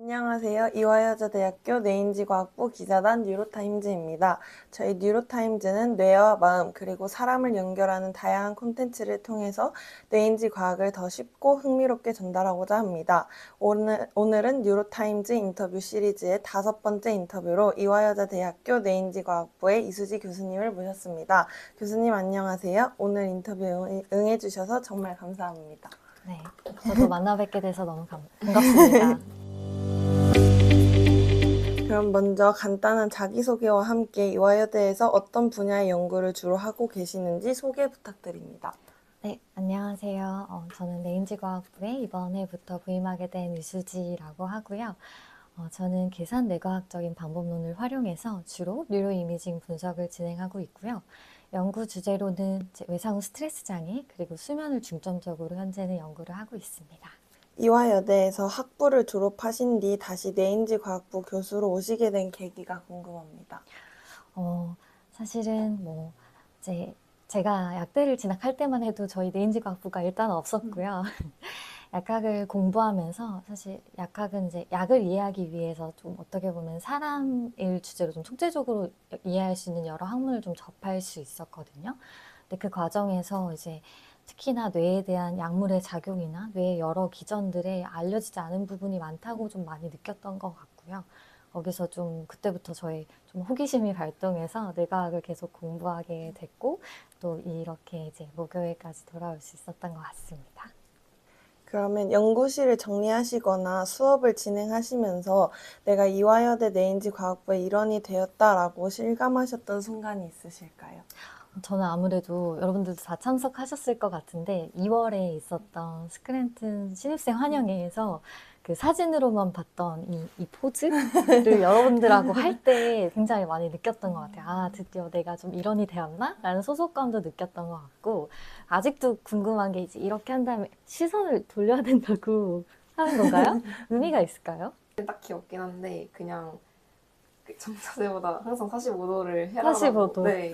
안녕하세요. 이화여자대학교 뇌인지과학부 기자단 뉴로타임즈입니다. 저희 뉴로타임즈는 뇌와 마음 그리고 사람을 연결하는 다양한 콘텐츠를 통해서 뇌인지 과학을 더 쉽고 흥미롭게 전달하고자 합니다. 오늘은 뉴로타임즈 인터뷰 시리즈의 5번째 인터뷰로 이화여자대학교 뇌인지과학부의 이수지 교수님을 모셨습니다. 교수님 안녕하세요. 오늘 인터뷰 응해주셔서 정말 감사합니다. 네, 저도 만나 뵙게 돼서 너무 반갑습니다. 그럼 먼저 간단한 자기소개와 함께 이화여대에서 어떤 분야의 연구를 주로 하고 계시는지 소개 부탁드립니다. 네, 안녕하세요. 저는 뇌인지과학부에 이번 해부터 부임하게 된 이수지라고 하고요. 저는 계산 뇌과학적인 방법론을 활용해서 주로 뉴로이미징 분석을 진행하고 있고요. 연구 주제로는 외상후 스트레스 장애 그리고 수면을 중점적으로 현재는 연구를 하고 있습니다. 이화여대에서 학부를 졸업하신 뒤 다시 뇌인지과학부 교수로 오시게 된 계기가 궁금합니다. 사실은 이제 제가 약대를 진학할 때만 해도 저희 뇌인지과학부가 일단 없었고요. 약학을 공부하면서 사실 약학은 이제 약을 이해하기 위해서 좀 어떻게 보면 사람을 주제로 좀 총체적으로 이해할 수 있는 여러 학문을 좀 접할 수 있었거든요. 근데 그 과정에서 이제 특히나 뇌에 대한 약물의 작용이나 뇌의 여러 기전들에 알려지지 않은 부분이 많다고 좀 많이 느꼈던 것 같고요. 거기서 좀 그때부터 저의 좀 호기심이 발동해서 뇌과학을 계속 공부하게 됐고 또 이렇게 이제 모교회까지 돌아올 수 있었던 것 같습니다. 그러면 연구실을 정리하시거나 수업을 진행하시면서 내가 이화여대 뇌인지과학부의 일원이 되었다라고 실감하셨던 순간이 있으실까요? 저는 아무래도 여러분들도 다 참석하셨을 것 같은데 2월에 있었던 스크랜튼 신입생 환영회에서 그 사진으로만 봤던 이 포즈를 여러분들하고 할 때 굉장히 많이 느꼈던 것 같아요. 아, 드디어 내가 좀 일원이 되었나? 라는 소속감도 느꼈던 것 같고 아직도 궁금한 게 이제 이렇게 한 다음에 시선을 돌려야 된다고 하는 건가요? 의미가 있을까요? 딱히 없긴 한데 그냥 정자세보다 항상 45도를 해라라고 45도. 네,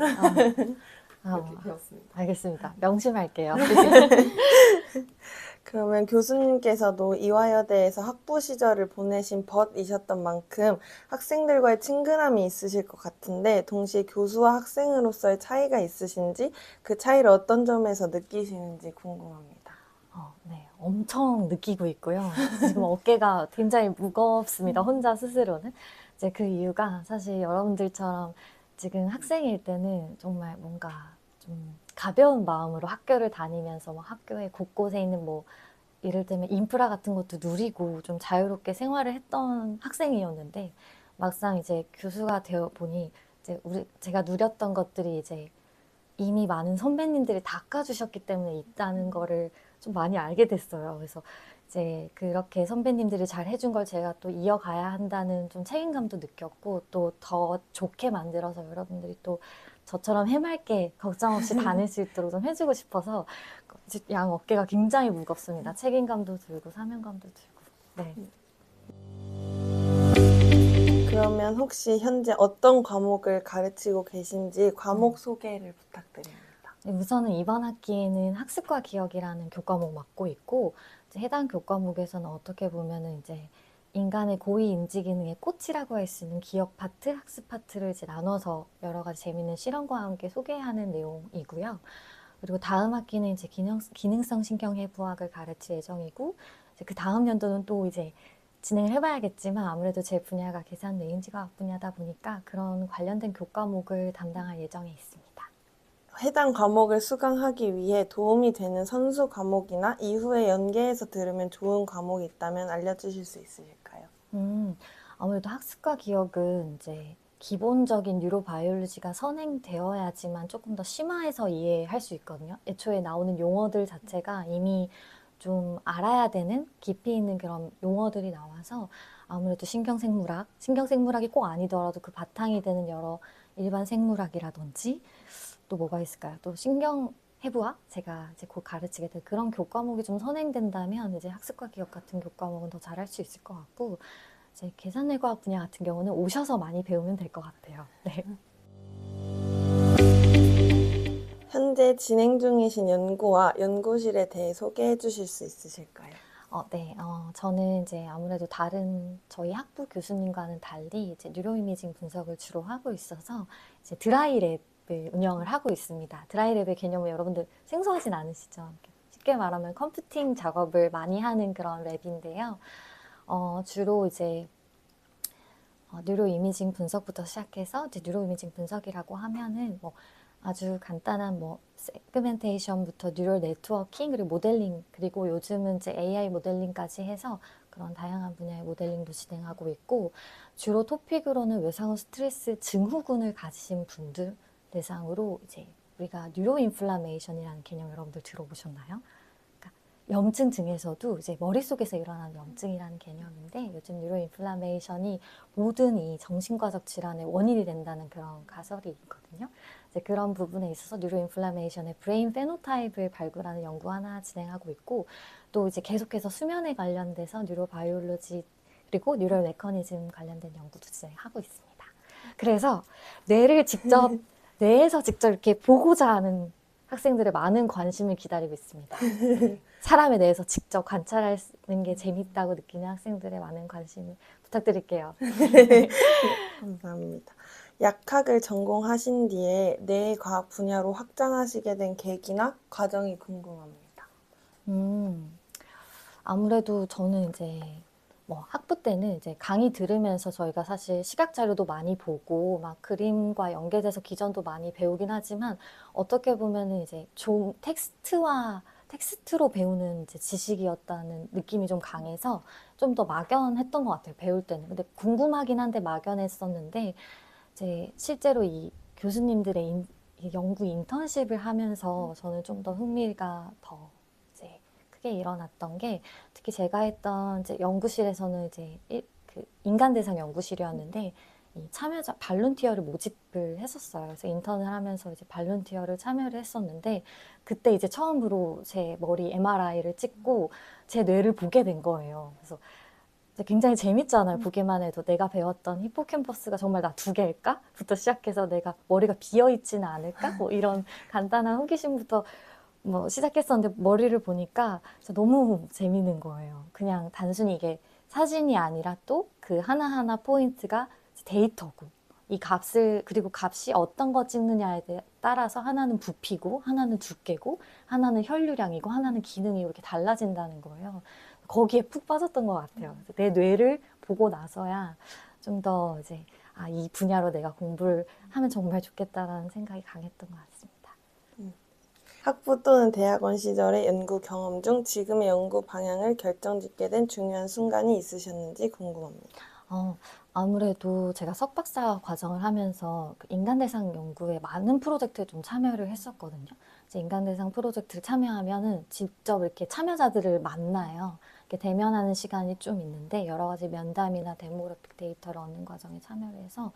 아, 이렇게 배웠습니다. 알겠습니다. 명심할게요. 그러면 교수님께서도 이화여대에서 학부 시절을 보내신 벗이셨던 만큼 학생들과의 친근함이 있으실 것 같은데 동시에 교수와 학생으로서의 차이가 있으신지 그 차이를 어떤 점에서 느끼시는지 궁금합니다. 네, 엄청 느끼고 있고요. 지금 어깨가 굉장히 무겁습니다. 혼자 스스로는. 이제 그 이유가 사실 여러분들처럼 지금 학생일 때는 정말 뭔가 좀 가벼운 마음으로 학교를 다니면서 막 학교에 곳곳에 있는 예를 들면 인프라 같은 것도 누리고 좀 자유롭게 생활을 했던 학생이었는데 막상 이제 교수가 되어 보니 이제 제가 누렸던 것들이 이제 이미 많은 선배님들이 닦아주셨기 때문에 있다는 거를 좀 많이 알게 됐어요. 그래서 이제 그렇게 선배님들이 잘 해준 걸 제가 또 이어가야 한다는 좀 책임감도 느꼈고 또 더 좋게 만들어서 여러분들이 또 저처럼 해맑게 걱정 없이 다닐 수 있도록 좀 해주고 싶어서 양 어깨가 굉장히 무겁습니다. 책임감도 들고 사명감도 들고. 네. 그러면 혹시 현재 어떤 과목을 가르치고 계신지 과목 소개를 부탁드립니다. 우선은 이번 학기에는 학습과 기억이라는 교과목 맡고 있고 이제 해당 교과목에서는 어떻게 보면은 이제 인간의 고위 인지 기능의 꽃이라고 할 수 있는 기억 파트, 학습 파트를 이제 나눠서 여러 가지 재미있는 실험과 함께 소개하는 내용이고요. 그리고 다음 학기는 이제 기능성 신경해부학을 가르칠 예정이고 이제 그 다음 연도는 또 이제 진행을 해봐야겠지만 아무래도 제 분야가 계산 뇌인지과학 분야다 보니까 그런 관련된 교과목을 담당할 예정에 있습니다. 해당 과목을 수강하기 위해 도움이 되는 선수 과목이나 이후에 연계해서 들으면 좋은 과목이 있다면 알려주실 수 있으실까요? 아무래도 학습과 기억은 이제 기본적인 뉴로바이올로지가 선행되어야지만 조금 더 심화해서 이해할 수 있거든요. 애초에 나오는 용어들 자체가 이미 좀 알아야 되는 깊이 있는 그런 용어들이 나와서 아무래도 신경생물학이 꼭 아니더라도 그 바탕이 되는 여러 일반 생물학이라든지 또 뭐가 있을까요? 또 신경해부학? 제가 이제 곧 가르치게 될 그런 교과목이 좀 선행된다면 이제 학습과 기억 같은 교과목은 더 잘할 수 있을 것 같고 이제 계산뇌과학 분야 같은 경우는 오셔서 많이 배우면 될 것 같아요. 네. 현재 진행 중이신 연구와 연구실에 대해 소개해 주실 수 있으실까요? 네. 저는 이제 아무래도 다른 저희 학부 교수님과는 달리 이제 뉴로이미징 분석을 주로 하고 있어서 이제 드라이랩을 운영을 하고 있습니다. 드라이랩의 개념을 여러분들 생소하진 않으시죠? 쉽게 말하면 컴퓨팅 작업을 많이 하는 그런 랩인데요. 주로 이제 뉴로이미징 분석부터 시작해서 이제 뉴로이미징 분석이라고 하면은 뭐 아주 간단한 뭐 세그멘테이션부터 뉴럴 네트워킹 그리고 모델링 그리고 요즘은 이제 AI 모델링까지 해서 그런 다양한 분야의 모델링도 진행하고 있고 주로 토픽으로는 외상후 스트레스 증후군을 가지신 분들 대상으로 이제 우리가 뉴로인플라메이션이라는 개념 여러분들 들어보셨나요? 염증 중에서도 이제 머릿속에서 일어나는 염증이라는 개념인데 요즘 뉴로인플라메이션이 모든 이 정신과적 질환의 원인이 된다는 그런 가설이 있거든요. 이제 그런 부분에 있어서 뉴로인플라메이션의 브레인 페노타입을 발굴하는 연구 하나 진행하고 있고 또 이제 계속해서 수면에 관련돼서 뉴로바이올로지 그리고 뉴럴 메커니즘 관련된 연구도 진행하고 있습니다. 그래서 뇌에서 직접 이렇게 보고자 하는 학생들의 많은 관심을 기다리고 있습니다. 사람에 대해서 직접 관찰하는 게 재밌다고 느끼는 학생들의 많은 관심을 부탁드릴게요. 감사합니다. 약학을 전공하신 뒤에 뇌 과학 분야로 확장하시게 된 계기나 과정이 궁금합니다. 아무래도 저는 이제 뭐 학부 때는 이제 강의 들으면서 저희가 사실 시각 자료도 많이 보고 막 그림과 연계돼서 기전도 많이 배우긴 하지만 어떻게 보면은 이제 좀 텍스트로 배우는 이제 지식이었다는 느낌이 좀 강해서 좀 더 막연했던 것 같아요. 배울 때는. 근데 궁금하긴 한데 막연했었는데 이제 실제로 이 교수님들의 이 연구 인턴십을 하면서 저는 좀 더 흥미가 더 이제 크게 일어났던 게 특히 제가 했던 이제 연구실에서는 이제 그 인간 대상 연구실이었는데 이 참여자 발룬티어를 모집을 했었어요. 그래서 인턴을 하면서 이제 발룬티어를 참여를 했었는데 그때 이제 처음으로 제 머리 MRI를 찍고 제 뇌를 보게 된 거예요. 그래서 굉장히 재밌잖아요. 보기만 해도 내가 배웠던 히포캠퍼스가 정말 나 두 개일까? 부터 시작해서 내가 머리가 비어있지는 않을까? 뭐 이런 간단한 호기심부터 뭐 시작했었는데 머리를 보니까 진짜 너무 재밌는 거예요. 그냥 단순히 이게 사진이 아니라 또 그 하나하나 포인트가 데이터고 이 그리고 값이 어떤 거 찍느냐에 따라서 하나는 부피고 하나는 두께고 하나는 혈류량이고 하나는 기능이 이렇게 달라진다는 거예요. 거기에 푹 빠졌던 것 같아요. 내 뇌를 보고 나서야 좀 더 이제 이 분야로 내가 공부를 하면 정말 좋겠다라는 생각이 강했던 것 같습니다. 학부 또는 대학원 시절의 연구 경험 중 지금의 연구 방향을 결정짓게 된 중요한 순간이 있으셨는지 궁금합니다. 아무래도 제가 석박사 과정을 하면서 그 인간대상 연구에 많은 프로젝트에 좀 참여를 했었거든요. 이제 인간대상 프로젝트를 참여하면은 직접 이렇게 참여자들을 만나요. 이렇게 대면하는 시간이 좀 있는데 여러 가지 면담이나 데모그래픽 데이터를 얻는 과정에 참여를 해서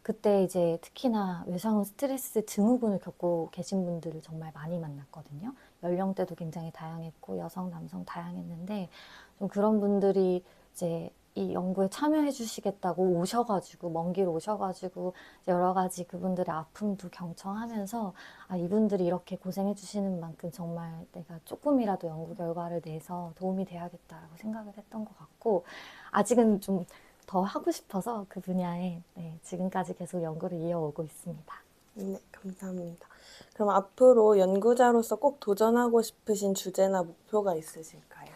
그때 이제 특히나 외상후 스트레스 증후군을 겪고 계신 분들을 정말 많이 만났거든요. 연령대도 굉장히 다양했고 여성, 남성 다양했는데 좀 그런 분들이 이제 이 연구에 참여해 주시겠다고 오셔가지고 먼 길 오셔가지고 여러 가지 그분들의 아픔도 경청하면서 이분들이 이렇게 고생해 주시는 만큼 정말 내가 조금이라도 연구 결과를 내서 도움이 돼야겠다라고 생각을 했던 것 같고 아직은 좀 더 하고 싶어서 그 분야에 지금까지 계속 연구를 이어오고 있습니다. 네, 감사합니다. 그럼 앞으로 연구자로서 꼭 도전하고 싶으신 주제나 목표가 있으실까요?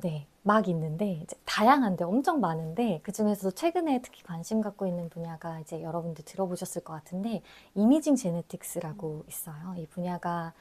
네. 막 있는데 이제 다양한데 엄청 많은데 그중에서도 최근에 특히 관심 갖고 있는 분야가 이제 여러분들 들어보셨을 것 같은데 이미징 제네틱스라고 있어요. 이 분야가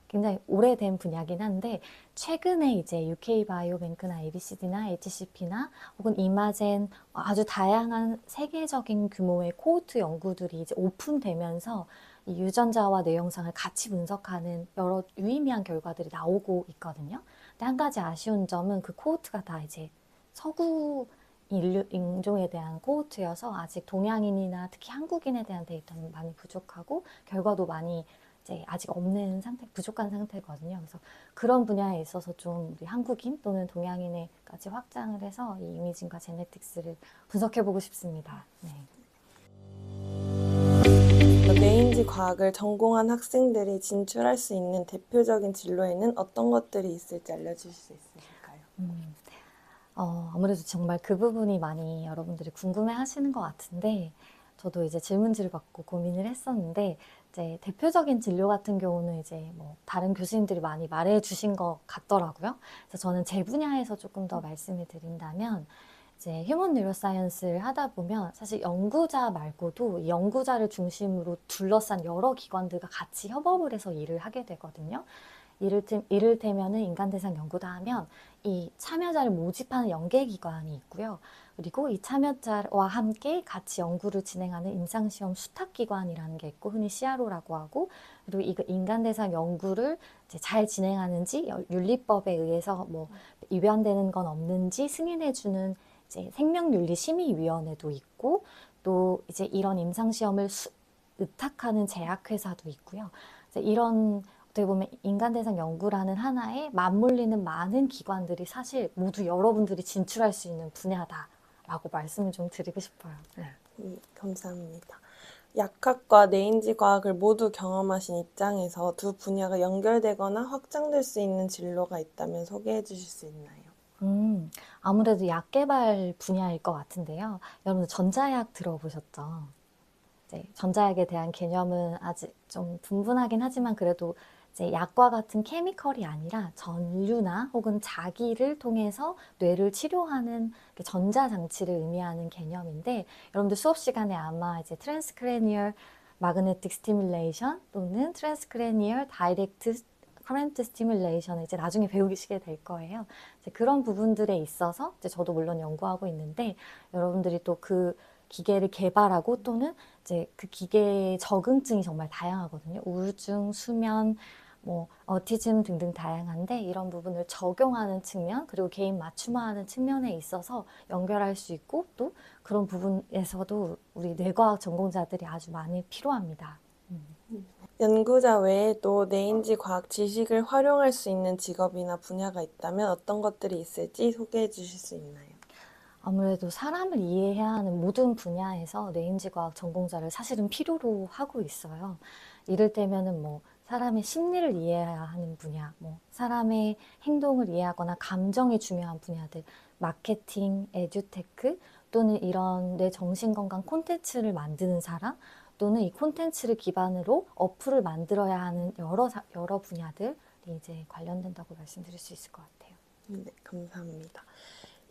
굉장히 오래된 분야긴 한데 최근에 이제 UK 바이오뱅크나 ABCD나 HCP나 혹은 이마젠 아주 다양한 세계적인 규모의 코호트 연구들이 이제 오픈되면서 이 유전자와 뇌영상을 같이 분석하는 여러 유의미한 결과들이 나오고 있거든요. 근데 한 가지 아쉬운 점은 그 코호트가 다 이제 서구 인종에 대한 코호트여서 아직 동양인이나 특히 한국인에 대한 데이터는 많이 부족하고 결과도 많이 이제 아직 없는 부족한 상태거든요. 그래서 그런 분야에 있어서 좀 우리 한국인 또는 동양인에까지 확장을 해서 이 이미징과 제네틱스를 분석해보고 싶습니다. 네. 뇌인지 과학을 전공한 학생들이 진출할 수 있는 대표적인 진로에는 어떤 것들이 있을지 알려주실 수 있으실까요? 아무래도 정말 그 부분이 많이 여러분들이 궁금해 하시는 것 같은데, 저도 이제 질문지를 받고 고민을 했었는데, 이제 대표적인 진료 같은 경우는 이제 뭐 다른 교수님들이 많이 말해 주신 것 같더라고요. 그래서 저는 제 분야에서 조금 더 말씀을 드린다면, 이제 휴먼 뉴로사이언스를 하다 보면 사실 연구자 말고도 이 연구자를 중심으로 둘러싼 여러 기관들과 같이 협업을 해서 일을 하게 되거든요. 이를테면은 인간대상 연구다 하면 이 참여자를 모집하는 연계기관이 있고요. 그리고 이 참여자와 함께 같이 연구를 진행하는 임상시험 수탁기관이라는 게 있고, 흔히 CRO라고 하고, 그리고 이 인간대상 연구를 이제 잘 진행하는지, 윤리법에 의해서 뭐 위반되는 건 없는지 승인해주는 이제 생명윤리심의위원회도 있고, 또 이제 이런 임상시험을 의탁하는 제약회사도 있고요. 이제 이런 어떻게 보면 인간대상 연구라는 하나에 맞물리는 많은 기관들이 사실 모두 여러분들이 진출할 수 있는 분야다라고 말씀을 좀 드리고 싶어요. 네. 감사합니다. 약학과 뇌인지 과학을 모두 경험하신 입장에서 두 분야가 연결되거나 확장될 수 있는 진로가 있다면 소개해 주실 수 있나요? 아무래도 약 개발 분야일 것 같은데요. 여러분 전자약 들어보셨죠? 이제 전자약에 대한 개념은 아직 좀 분분하긴 하지만 그래도 이제 약과 같은 케미컬이 아니라 전류나 혹은 자기를 통해서 뇌를 치료하는 전자장치를 의미하는 개념인데, 여러분들 수업 시간에 아마 이제 트랜스크래니얼 마그네틱 스티뮬레이션 또는 트랜스크래니얼 다이렉트 커런트 스티뮬레이션을 이제 나중에 배우시게 될 거예요. 이제 그런 부분들에 있어서 이제 저도 물론 연구하고 있는데, 여러분들이 또 그 기계를 개발하고 또는 이제 그 기계의 적응증이 정말 다양하거든요. 우울증, 수면, 뭐 어티즘 등등 다양한데, 이런 부분을 적용하는 측면 그리고 개인 맞춤화하는 측면에 있어서 연결할 수 있고, 또 그런 부분에서도 우리 뇌과학 전공자들이 아주 많이 필요합니다. 연구자 외에도 뇌인지 과학 지식을 활용할 수 있는 직업이나 분야가 있다면 어떤 것들이 있을지 소개해 주실 수 있나요? 아무래도 사람을 이해해야 하는 모든 분야에서 뇌인지과학 전공자를 사실은 필요로 하고 있어요. 이를테면은 뭐 사람의 심리를 이해해야 하는 분야, 뭐 사람의 행동을 이해하거나 감정이 중요한 분야들, 마케팅, 에듀테크, 또는 이런 뇌 정신건강 콘텐츠를 만드는 사람, 또는 이 콘텐츠를 기반으로 어플을 만들어야 하는 여러 분야들이 이제 관련된다고 말씀드릴 수 있을 것 같아요. 네, 감사합니다.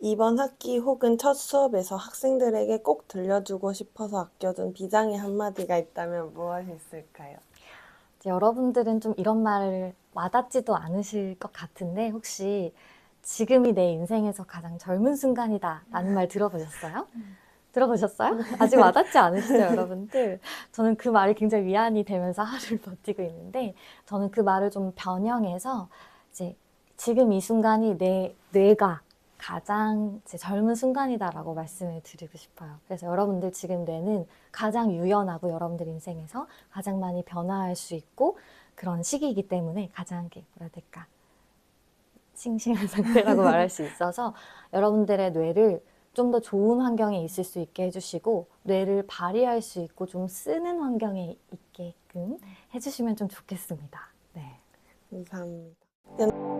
이번 학기 혹은 첫 수업에서 학생들에게 꼭 들려주고 싶어서 아껴둔 비장의 한마디가 있다면 무엇이 있을까요? 이제 여러분들은 좀 이런 말을 와닿지도 않으실 것 같은데, 혹시 지금이 내 인생에서 가장 젊은 순간이다 라는 말 들어보셨어요? 들어보셨어요? 아직 와닿지 않으시죠, 여러분들? 저는 그 말이 굉장히 위안이 되면서 하루를 버티고 있는데, 저는 그 말을 좀 변형해서 이제 지금 이 순간이 내 뇌가 가장 이제 젊은 순간이다라고 말씀을 드리고 싶어요. 그래서 여러분들 지금 뇌는 가장 유연하고 여러분들 인생에서 가장 많이 변화할 수 있고 그런 시기이기 때문에 가장 뭐라 해야 될까? 싱싱한 상태라고 말할 수 있어서 여러분들의 뇌를 좀 더 좋은 환경에 있을 수 있게 해주시고, 뇌를 발휘할 수 있고 좀 쓰는 환경에 있게끔 해주시면 좀 좋겠습니다. 네. 감사합니다.